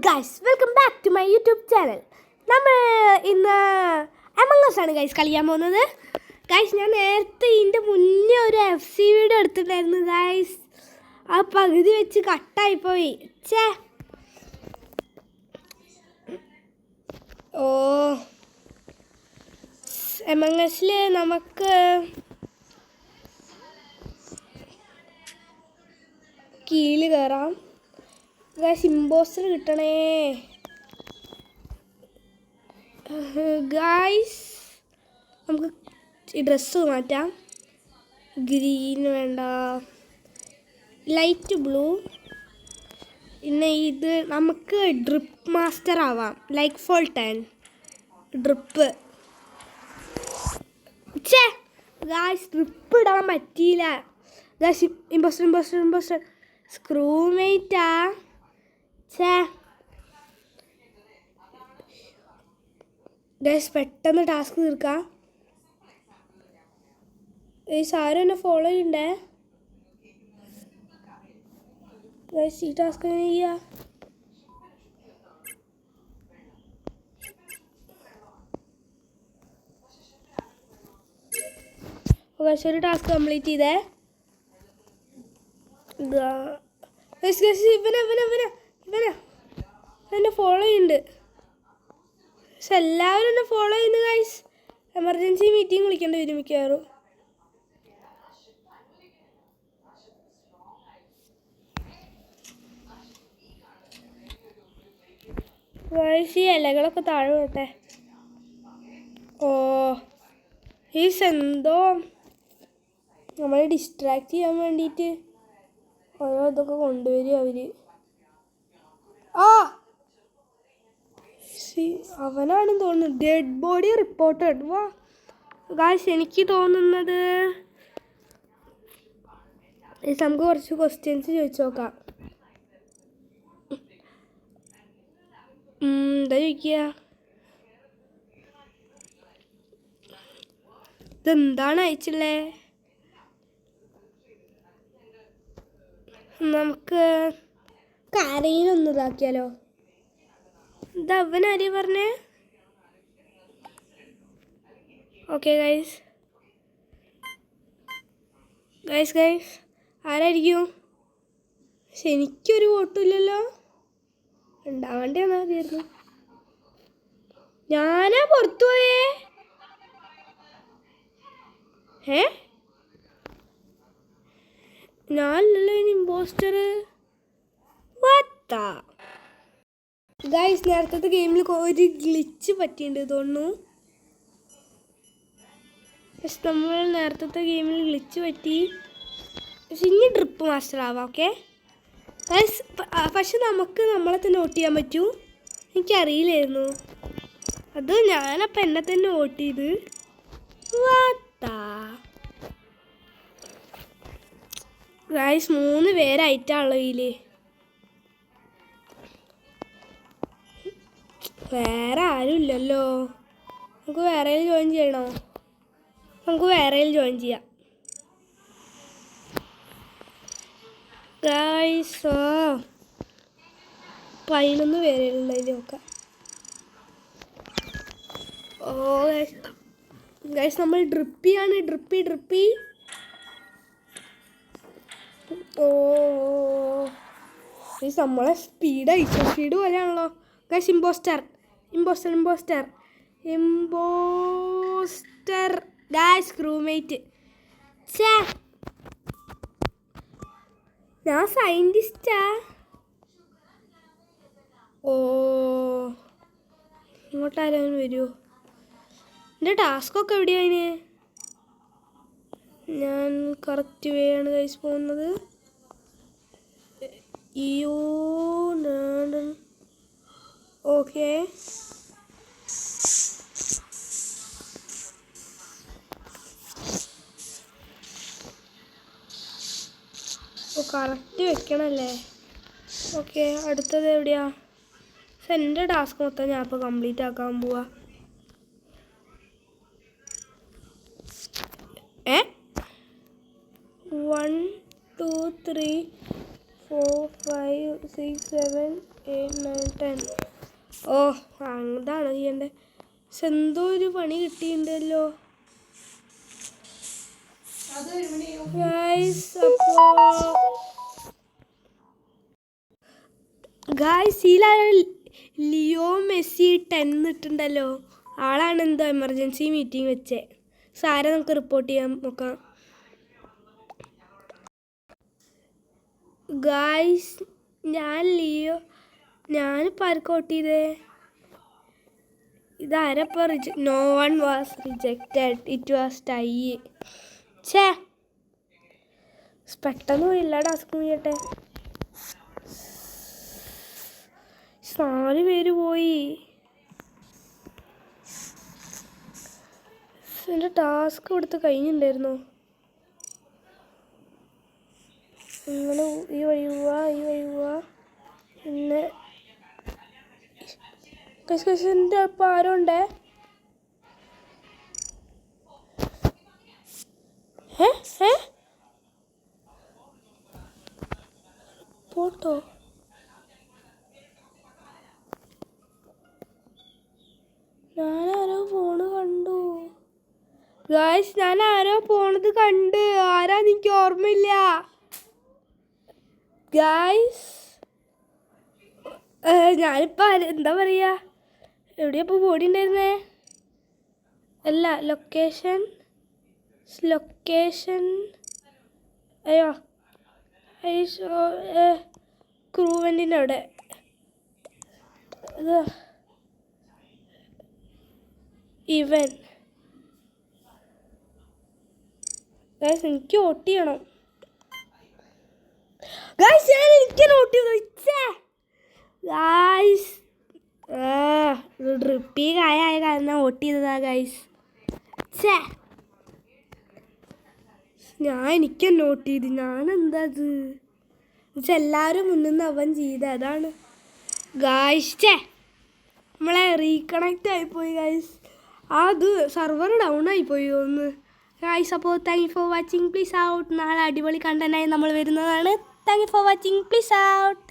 Guys welcome back to my YouTube channel. നമ്മൾ ഇന്ന് among us ആണ് ഗൈസ് കളിക്കാൻ പോകുന്നത്. ഗൈസ് ഞാൻ നേരത്തെ ഇതിൻ്റെ മുന്നേ ഒരു FC വീഡിയോ എടുത്തിട്ടുണ്ടായിരുന്നു ഗൈസ്. ആ പകുതി വെച്ച് കട്ടായിപ്പോയി. ഓ അമംഗ് അസിൽ നമുക്ക് കീഴിൽ കയറാം. ഇമ്പോസ്റ്റർ കിട്ടണേ ഗൈസ്. നമുക്ക് ഈ ഡ്രസ്സ് മാറ്റാം. ഗ്രീൻ വേണ്ട, ലൈറ്റ് ബ്ലൂ. പിന്നെ ഇത് നമുക്ക് ഡ്രിപ്പ് മാസ്റ്റർ ആവാം. ലൈക്ക് ഫോൾട്ടൻ ഡ്രിപ്പ്. ഗൈസ് ഡ്രിപ്പ് ഇടാൻ പറ്റിയില്ല ഗൈസ്. ഇമ്പോസ്റ്റർ സ്ക്രൂമേറ്റാ. ഗൈസ് പെട്ടെന്ന് ടാസ്ക് തീർക്കാം. ഗൈസ് ആരും എന്നെ ഫോളോ ചെയ്യണ്ടേ ഗൈസ്. ഈ ടാസ്ക് എങ്ങനെ ചെയ്യാ? ഗൈസ് ഒരു ടാസ്ക് കംപ്ലീറ്റ് ചെയ്തേ. ഇവനെ എന്നെ ഫോളോ ചെയ്യുന്നുണ്ട്. പക്ഷെ എല്ലാവരും എന്നെ ഫോളോ ചെയ്യുന്നു ഗൈസ്. എമർജൻസി മീറ്റിംഗ് വിളിക്കേണ്ടി വരും മിക്കവാറും. ഗൈസ് ഈ ഇലകളൊക്കെ താഴെ പോട്ടെ. ഓ ഈസ് എന്തോ നമ്മളെ ഡിസ്ട്രാക്ട് ചെയ്യാൻ വേണ്ടിയിട്ട് ഓരോ ഇതൊക്കെ കൊണ്ടുവരും അവർ. അവനാണെന്ന് തോന്നുന്നു. Dead body reported. വാ ഗായ്സ്, എനിക്ക് തോന്നുന്നത് നമുക്ക് കുറച്ച് ക്വസ്റ്റ്യൻസ് ചോദിച്ചു നോക്കാം. എന്താ ചോദിക്കുക? ഇതെന്താണ് അയച്ചില്ലേ? നമുക്ക് കരയിലൊന്നും ഇതാക്കിയാലോ? ഇത് അവനാര് പറഞ്ഞേ? ഓക്കെ ഗൈസ് ആരായിരിക്കും? പക്ഷെ എനിക്കൊരു വോട്ടുമില്ലല്ലോ. ഉണ്ടാവേണ്ടി വന്നാൽ മതിയായിരുന്നു. ഞാനാ പുറത്തു പോയേ. ഞാനല്ലോ ഇനി ഇമ്പോസ്റ്റർ. ഗൈസ് നേരത്തെ ഗെയിമിൽ ഒരു ഗ്ലിച്ച് പറ്റിയിട്ടുണ്ട് തോന്നുന്നു. പക്ഷെ നമ്മൾ നേരത്തെ ഗെയിമിൽ ഗ്ലിച്ച് പറ്റി. പക്ഷെ ഇനി ഡ്രിപ്പ് മാസ്റ്റർ ആവാം. Okay guys. പക്ഷെ നമുക്ക് നമ്മളെ തന്നെ വോട്ട് ചെയ്യാൻ പറ്റൂ. എനിക്കറിയില്ലായിരുന്നു അത്. ഞാനപ്പം എന്നെ തന്നെ വോട്ട് ചെയ്ത്. ഗൈസ് 3 പേരായിട്ടാണല്ലോ ഇതിൽ. വേറെ ആരും ഇല്ലല്ലോ. നമുക്ക് വേറെ ജോയിൻ ചെയ്യണോ? നമുക്ക് വേറെ ജോയിൻ ചെയ്യാം ഗൈസ്. 11 പേരുള്ളതിൽ നോക്കാം. ഓ ഗൈസ് നമ്മൾ ഡ്രിപ്പിയാണ്. ഡ്രിപ്പി. ഓ ഗൈസ് നമ്മളെ സ്പീഡ് പോലെയാണല്ലോ ഗൈസ്. Impostor guys. ക്രൂമേറ്റ്. ഞാൻ സയൻറ്റിസ്റ്റാ. ഓ ഇങ്ങോട്ടാരും വരുമോ? എൻ്റെ ടാസ്കൊക്കെ എവിടെയാണ്? ഞാൻ കറക്റ്റ് വേ ആണ് ഗൈസ് പോകുന്നത്. Okay correct വെക്കണല്ലേ. ഓക്കെ അടുത്തത് എവിടെയാ? എൻ്റെ ടാസ്ക് മൊത്തം ഞാൻ ഇപ്പോൾ കംപ്ലീറ്റ് ആക്കാൻ പോവാ. 1 2 3 4 5 6 7 8 9 10. ഓ അതാണ് ചെയ്യണ്ടേ. പക്ഷെ എന്തോ ഒരു പണി കിട്ടിയിട്ടുണ്ടല്ലോ ഗൈസ്. അപ്പോൾ ഗൈസ് ലിയോ മെസ്സി 10 ഇട്ടുണ്ടല്ലോ. ആളാണ് എന്തോ എമർജൻസി മീറ്റിംഗ് വെച്ചേ. സാരെ നമുക്ക് റിപ്പോർട്ട് ചെയ്യാൻ നോക്കാം. ഗൈസ് ഞാനിപ്പോൾ ആർക്ക് വോട്ട് ചെയ്തേ? ഇതാരപ്പോൾ no one was rejected, it was tie. ഛേ പെട്ടെന്ന് പോയി എല്ലാ ടാസ്കും ചെയ്യട്ടെ. 4 പേര് പോയി. എൻ്റെ ടാസ്ക് കൊടുത്ത് കഴിഞ്ഞിട്ടുണ്ടായിരുന്നോ? നിങ്ങൾ ഈ വഴി പോവാ. പിന്നെ എൻ്റെ ഒപ്പം ആരോ ഉണ്ടേ. പോട്ടോ ഞാനാരോ പോണത് കണ്ടു ഗായ്സ്. ഞാനാരോ പോണത് കണ്ട്. ആരാന്ന് എനിക്ക് ഓർമ്മയില്ല ഗായ്സ്. ഞാനിപ്പോൾ എന്താ പറയുക, എവിടെയപ്പോൾ ബോഡി ഉണ്ടായിരുന്നേ? അല്ല ലൊക്കേഷൻ അയ്യോ ക്രൂവെൻറ്റിൻ്റെ അവിടെ. ഇവൻ ഗൈസ് എനിക്ക് വോട്ട് ചെയ്യണം ഗൈസ്. എനിക്ക് വോട്ട് ചെയ്തു ഗൈസ്. ഡ്രിപ്പി കായ കാരണം വോട്ട് ചെയ്തതാ ഗൈസ്. എനിക്ക് നോട്ട് ചെയ്ത് ഞാനെന്താ അത് എല്ലാവരും മുന്നിൽ അവൻ ചെയ്ത അതാണ് ഗായ്സ്. നമ്മളെ റീകണക്റ്റ് ആയിപ്പോയി ഗൈസ്. അത് സെർവർ ഡൗൺ ആയിപ്പോയി ഒന്ന് ഗൈസ്. അപ്പോൾ thank you for watching, please out. നാളെ അടിപൊളി കണ്ടന്റായി നമ്മൾ വരുന്നതാണ്. Thank you for watching, please out.